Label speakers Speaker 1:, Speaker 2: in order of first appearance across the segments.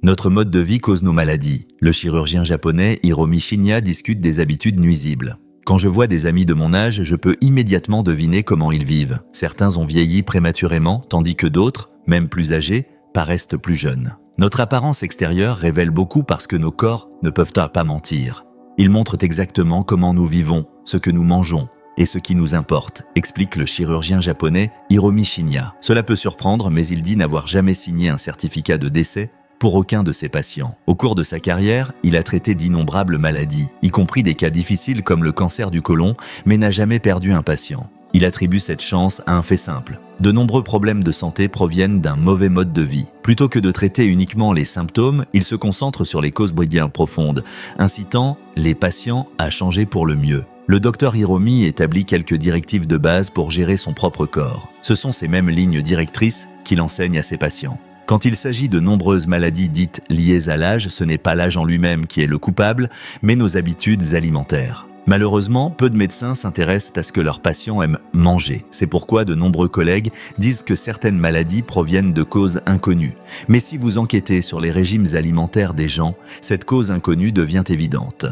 Speaker 1: Notre mode de vie cause nos maladies. Le chirurgien japonais Hiromi Shinya discute des habitudes nuisibles. Quand je vois des amis de mon âge, je peux immédiatement deviner comment ils vivent. Certains ont vieilli prématurément, tandis que d'autres, même plus âgés, paraissent plus jeunes. Notre apparence extérieure révèle beaucoup parce que nos corps ne peuvent pas mentir. Ils montrent exactement comment nous vivons, ce que nous mangeons et ce qui nous importe, explique le chirurgien japonais Hiromi Shinya. Cela peut surprendre, mais il dit n'avoir jamais signé un certificat de décès pour aucun de ses patients. Au cours de sa carrière, il a traité d'innombrables maladies, y compris des cas difficiles comme le cancer du côlon, mais n'a jamais perdu un patient. Il attribue cette chance à un fait simple. De nombreux problèmes de santé proviennent d'un mauvais mode de vie. Plutôt que de traiter uniquement les symptômes, il se concentre sur les causes bien profondes, incitant les patients à changer pour le mieux. Le docteur Hiromi établit quelques directives de base pour gérer son propre corps. Ce sont ces mêmes lignes directrices qu'il enseigne à ses patients. Quand il s'agit de nombreuses maladies dites liées à l'âge, ce n'est pas l'âge en lui-même qui est le coupable, mais nos habitudes alimentaires. Malheureusement, peu de médecins s'intéressent à ce que leurs patients aiment manger. C'est pourquoi de nombreux collègues disent que certaines maladies proviennent de causes inconnues. Mais si vous enquêtez sur les régimes alimentaires des gens, cette cause inconnue devient évidente.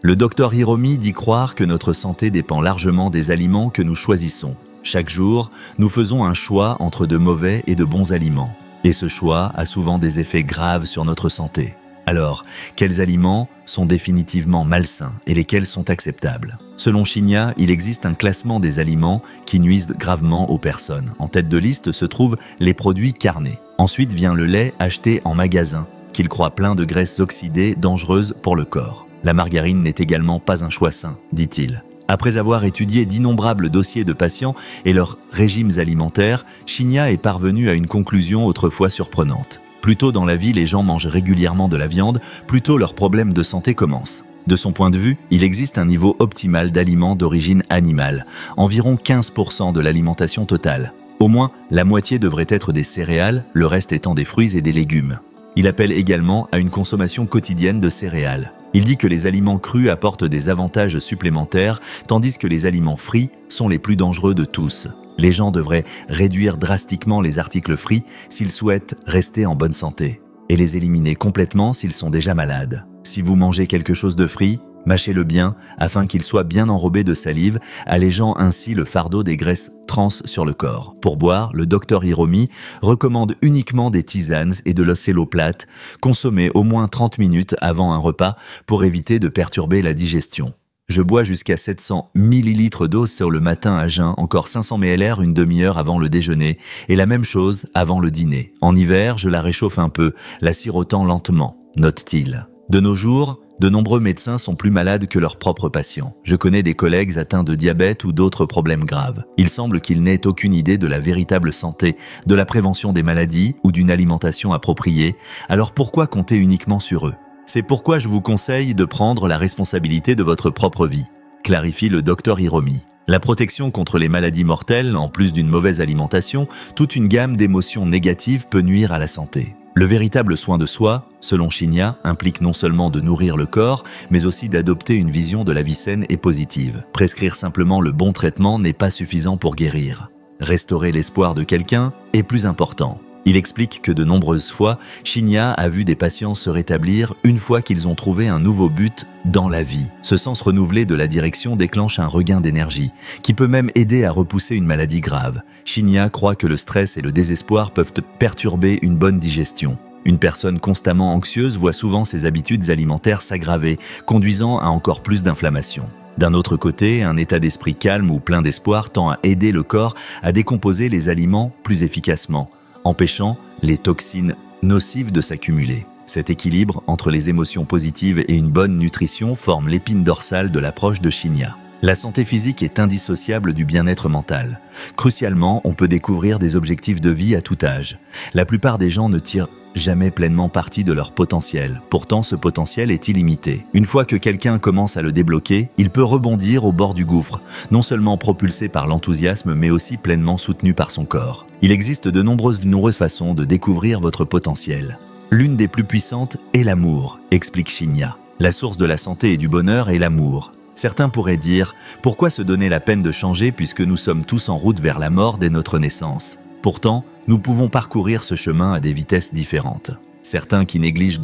Speaker 1: Le docteur Hiromi dit croire que notre santé dépend largement des aliments que nous choisissons. Chaque jour, nous faisons un choix entre de mauvais et de bons aliments. Et ce choix a souvent des effets graves sur notre santé. Alors, quels aliments sont définitivement malsains et lesquels sont acceptables? Selon Shinya, il existe un classement des aliments qui nuisent gravement aux personnes. En tête de liste se trouvent les produits carnés. Ensuite vient le lait acheté en magasin, qu'il croit plein de graisses oxydées dangereuses pour le corps. La margarine n'est également pas un choix sain, dit-il. Après avoir étudié d'innombrables dossiers de patients et leurs régimes alimentaires, Shinya est parvenu à une conclusion autrefois surprenante. Plus tôt dans la vie, les gens mangent régulièrement de la viande, plus tôt leurs problèmes de santé commencent. De son point de vue, il existe un niveau optimal d'aliments d'origine animale, environ 15% de l'alimentation totale. Au moins, la moitié devrait être des céréales, le reste étant des fruits et des légumes. Il appelle également à une consommation quotidienne de céréales. Il dit que les aliments crus apportent des avantages supplémentaires, tandis que les aliments frits sont les plus dangereux de tous. Les gens devraient réduire drastiquement les articles frits s'ils souhaitent rester en bonne santé, et les éliminer complètement s'ils sont déjà malades. Si vous mangez quelque chose de frit, mâchez-le bien afin qu'il soit bien enrobé de salive, allégeant ainsi le fardeau des graisses trans sur le corps. Pour boire, le docteur Hiromi recommande uniquement des tisanes et de l'océloplate, consommées au moins 30 minutes avant un repas pour éviter de perturber la digestion. Je bois jusqu'à 700 ml d'eau sur le matin à jeun, encore 500 ml une demi-heure avant le déjeuner, et la même chose avant le dîner. En hiver, je la réchauffe un peu, la sirotant lentement, note-t-il. De nos jours, de nombreux médecins sont plus malades que leurs propres patients. Je connais des collègues atteints de diabète ou d'autres problèmes graves. Il semble qu'ils n'aient aucune idée de la véritable santé, de la prévention des maladies ou d'une alimentation appropriée. Alors pourquoi compter uniquement sur eux? C'est pourquoi je vous conseille de prendre la responsabilité de votre propre vie, clarifie le docteur Hiromi. La protection contre les maladies mortelles, en plus d'une mauvaise alimentation, toute une gamme d'émotions négatives peut nuire à la santé. Le véritable soin de soi, selon Shinya, implique non seulement de nourrir le corps, mais aussi d'adopter une vision de la vie saine et positive. Prescrire simplement le bon traitement n'est pas suffisant pour guérir. Restaurer l'espoir de quelqu'un est plus important. Il explique que de nombreuses fois, Shinya a vu des patients se rétablir une fois qu'ils ont trouvé un nouveau but dans la vie. Ce sens renouvelé de la direction déclenche un regain d'énergie, qui peut même aider à repousser une maladie grave. Shinya croit que le stress et le désespoir peuvent perturber une bonne digestion. Une personne constamment anxieuse voit souvent ses habitudes alimentaires s'aggraver, conduisant à encore plus d'inflammation. D'un autre côté, un état d'esprit calme ou plein d'espoir tend à aider le corps à décomposer les aliments plus efficacement, empêchant les toxines nocives de s'accumuler. Cet équilibre entre les émotions positives et une bonne nutrition forme l'épine dorsale de l'approche de Shinya. La santé physique est indissociable du bien-être mental. Crucialement, on peut découvrir des objectifs de vie à tout âge. La plupart des gens ne tirent jamais pleinement parti de leur potentiel. Pourtant, ce potentiel est illimité. Une fois que quelqu'un commence à le débloquer, il peut rebondir au bord du gouffre, non seulement propulsé par l'enthousiasme, mais aussi pleinement soutenu par son corps. Il existe de nombreuses façons de découvrir votre potentiel. L'une des plus puissantes est l'amour, explique Shinya. La source de la santé et du bonheur est l'amour. Certains pourraient dire « Pourquoi se donner la peine de changer puisque nous sommes tous en route vers la mort dès notre naissance ?» Pourtant, nous pouvons parcourir ce chemin à des vitesses différentes. Certains qui négligent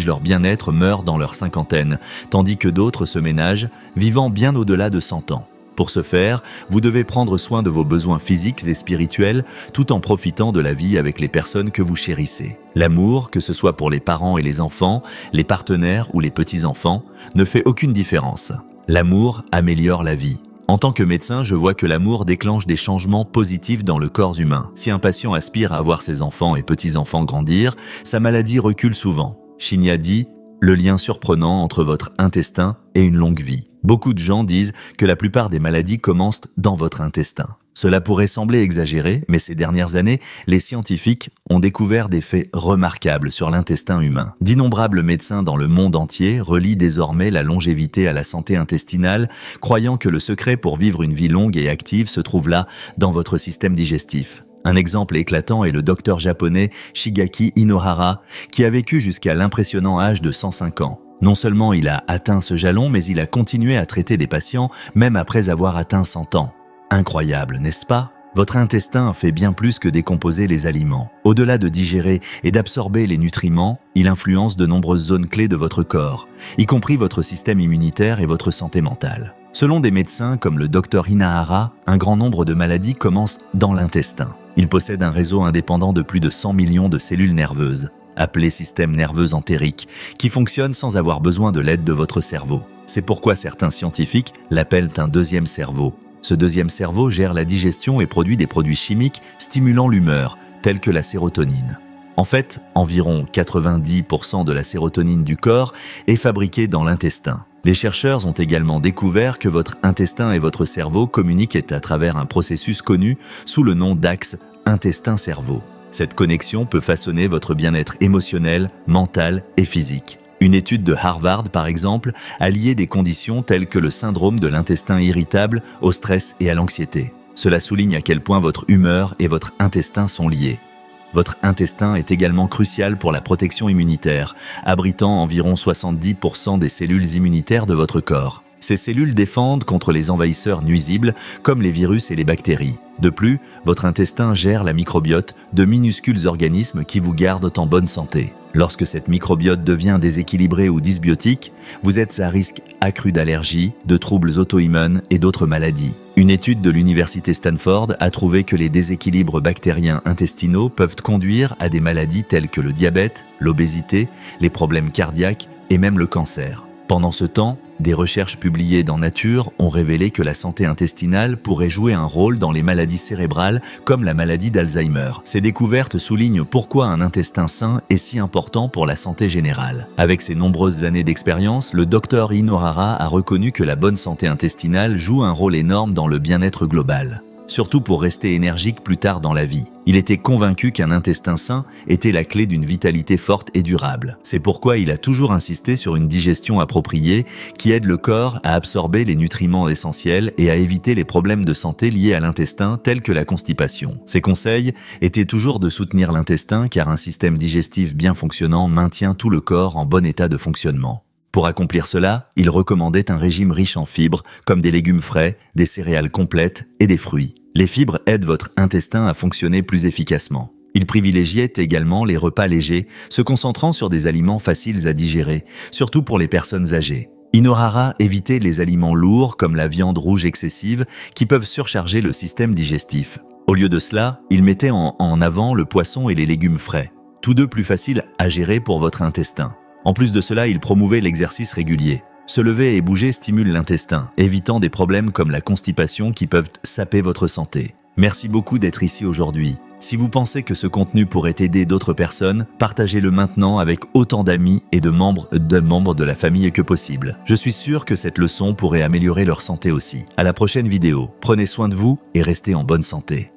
Speaker 1: leur bien-être meurent dans leur cinquantaine, tandis que d'autres se ménagent, vivant bien au-delà de 100 ans. Pour ce faire, vous devez prendre soin de vos besoins physiques et spirituels tout en profitant de la vie avec les personnes que vous chérissez. L'amour, que ce soit pour les parents et les enfants, les partenaires ou les petits-enfants, ne fait aucune différence. L'amour améliore la vie. En tant que médecin, je vois que l'amour déclenche des changements positifs dans le corps humain. Si un patient aspire à voir ses enfants et petits-enfants grandir, sa maladie recule souvent. Shinya dit « le lien surprenant entre votre intestin et une longue vie ». Beaucoup de gens disent que la plupart des maladies commencent dans votre intestin. Cela pourrait sembler exagéré, mais ces dernières années, les scientifiques ont découvert des faits remarquables sur l'intestin humain. D'innombrables médecins dans le monde entier relient désormais la longévité à la santé intestinale, croyant que le secret pour vivre une vie longue et active se trouve là, dans votre système digestif. Un exemple éclatant est le docteur japonais Shigaki Inohara, qui a vécu jusqu'à l'impressionnant âge de 105 ans. Non seulement il a atteint ce jalon, mais il a continué à traiter des patients même après avoir atteint 100 ans. Incroyable, n'est-ce pas? Votre intestin fait bien plus que décomposer les aliments. Au-delà de digérer et d'absorber les nutriments, il influence de nombreuses zones clés de votre corps, y compris votre système immunitaire et votre santé mentale. Selon des médecins comme le docteur Inahara, un grand nombre de maladies commencent dans l'intestin. Il possède un réseau indépendant de plus de 100 millions de cellules nerveuses, appelé système nerveux entérique, qui fonctionne sans avoir besoin de l'aide de votre cerveau. C'est pourquoi certains scientifiques l'appellent un deuxième cerveau. Ce deuxième cerveau gère la digestion et produit des produits chimiques stimulant l'humeur, tels que la sérotonine. En fait, environ 90% de la sérotonine du corps est fabriquée dans l'intestin. Les chercheurs ont également découvert que votre intestin et votre cerveau communiquent à travers un processus connu sous le nom d'axe intestin-cerveau. Cette connexion peut façonner votre bien-être émotionnel, mental et physique. Une étude de Harvard, par exemple, a lié des conditions telles que le syndrome de l'intestin irritable au stress et à l'anxiété. Cela souligne à quel point votre humeur et votre intestin sont liés. Votre intestin est également crucial pour la protection immunitaire, abritant environ 70% des cellules immunitaires de votre corps. Ces cellules défendent contre les envahisseurs nuisibles comme les virus et les bactéries. De plus, votre intestin gère la microbiote de minuscules organismes qui vous gardent en bonne santé. Lorsque cette microbiote devient déséquilibrée ou dysbiotique, vous êtes à risque accru d'allergies, de troubles auto-immuns et d'autres maladies. Une étude de l'université Stanford a trouvé que les déséquilibres bactériens intestinaux peuvent conduire à des maladies telles que le diabète, l'obésité, les problèmes cardiaques et même le cancer. Pendant ce temps, des recherches publiées dans Nature ont révélé que la santé intestinale pourrait jouer un rôle dans les maladies cérébrales comme la maladie d'Alzheimer. Ces découvertes soulignent pourquoi un intestin sain est si important pour la santé générale. Avec ses nombreuses années d'expérience, le docteur Inohara a reconnu que la bonne santé intestinale joue un rôle énorme dans le bien-être global. Surtout pour rester énergique plus tard dans la vie. Il était convaincu qu'un intestin sain était la clé d'une vitalité forte et durable. C'est pourquoi il a toujours insisté sur une digestion appropriée qui aide le corps à absorber les nutriments essentiels et à éviter les problèmes de santé liés à l'intestin tels que la constipation. Ses conseils étaient toujours de soutenir l'intestin car un système digestif bien fonctionnant maintient tout le corps en bon état de fonctionnement. Pour accomplir cela, il recommandait un régime riche en fibres, comme des légumes frais, des céréales complètes et des fruits. Les fibres aident votre intestin à fonctionner plus efficacement. Il privilégiait également les repas légers, se concentrant sur des aliments faciles à digérer, surtout pour les personnes âgées. Inohara évitait les aliments lourds comme la viande rouge excessive qui peuvent surcharger le système digestif. Au lieu de cela, il mettait en avant le poisson et les légumes frais, tous deux plus faciles à gérer pour votre intestin. En plus de cela, il promouvait l'exercice régulier. Se lever et bouger stimule l'intestin, évitant des problèmes comme la constipation qui peuvent saper votre santé. Merci beaucoup d'être ici aujourd'hui. Si vous pensez que ce contenu pourrait aider d'autres personnes, partagez-le maintenant avec autant d'amis et de membres de la famille que possible. Je suis sûr que cette leçon pourrait améliorer leur santé aussi. À la prochaine vidéo, prenez soin de vous et restez en bonne santé.